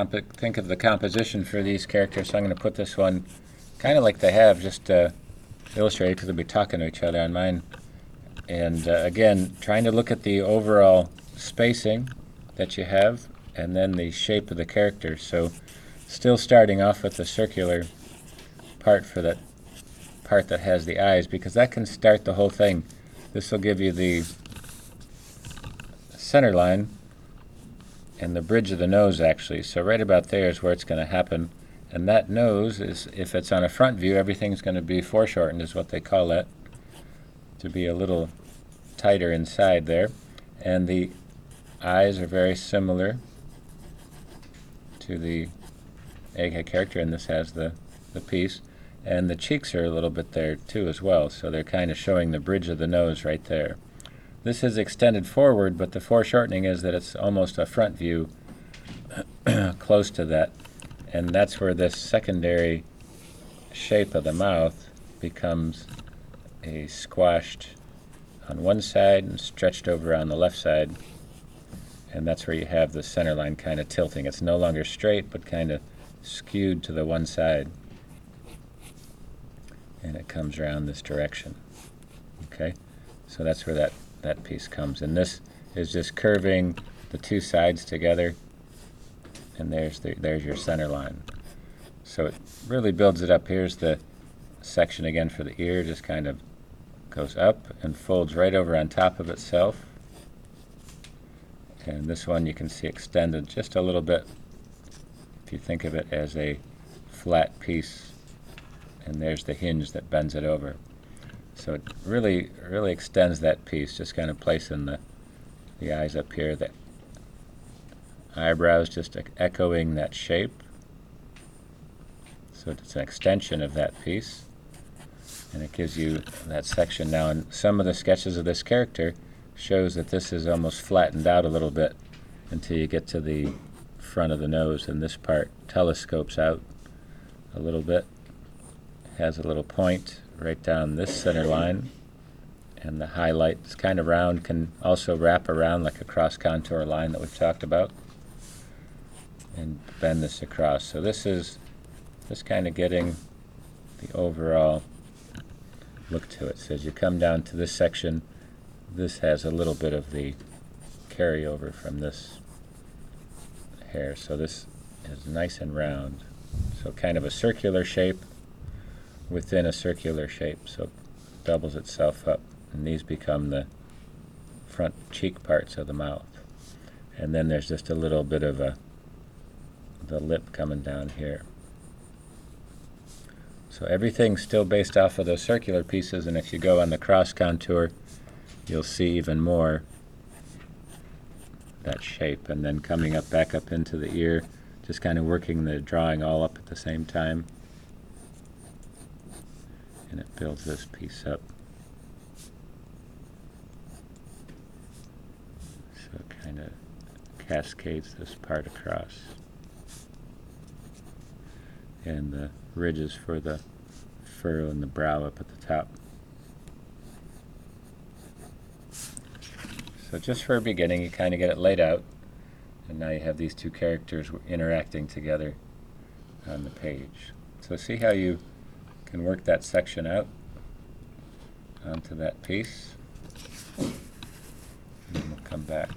think of the composition for these characters. So I'm going to put this one kind of like they have, just illustrated, because they'll be talking to each other on mine. And again, trying to look at the overall spacing that you have, and then the shape of the character. So still starting off with the circular part for that part that has the eyes, because that can start the whole thing. This will give you the center line and the bridge of the nose, actually. So right about there is where it's going to happen. And that nose is, if it's on a front view, everything's going to be foreshortened, is what they call that, to be a little tighter inside there. And the eyes are very similar to the egghead character, and this has the piece. And the cheeks are a little bit there too as well, so they're kind of showing the bridge of the nose right there. This is extended forward, but the foreshortening is that it's almost a front view close to that. And that's where this secondary shape of the mouth becomes a squashed on one side and stretched over on the left side. And that's where you have the center line kind of tilting. It's no longer straight, but kind of skewed to the one side. And it comes around this direction. Okay, so that's where that piece comes. And this is just curving the two sides together, and there's your center line. So it really builds it up. Here's the section again for the ear, just kind of goes up and folds right over on top of itself. And this one you can see extended just a little bit if you think of it as a flat piece, and there's the hinge that bends it over. So it really extends that piece, just kind of placing the eyes up here, the eyebrows just echoing that shape. So it's an extension of that piece, and it gives you that section now. And some of the sketches of this character shows that this is almost flattened out a little bit until you get to the front of the nose, and this part telescopes out a little bit. It has a little point right down this center line, and the highlight is kind of round, can also wrap around like a cross contour line that we've talked about, and bend this across. So this is just kind of getting the overall look to it. So as you come down to this section, this has a little bit of the carryover from this hair. So this is nice and round. So kind of a circular shape within a circular shape, so it doubles itself up, and these become the front cheek parts of the mouth. And then there's just a little bit of the lip coming down here. So everything's still based off of those circular pieces, and if you go on the cross contour, you'll see even more that shape. And then coming up back up into the ear, just kind of working the drawing all up at the same time. And it builds this piece up. So it kind of cascades this part across. And the ridges for the furrow and the brow up at the top. So just for a beginning, you kind of get it laid out, and now you have these two characters interacting together on the page. So see how you can work that section out onto that piece, and then we'll come back.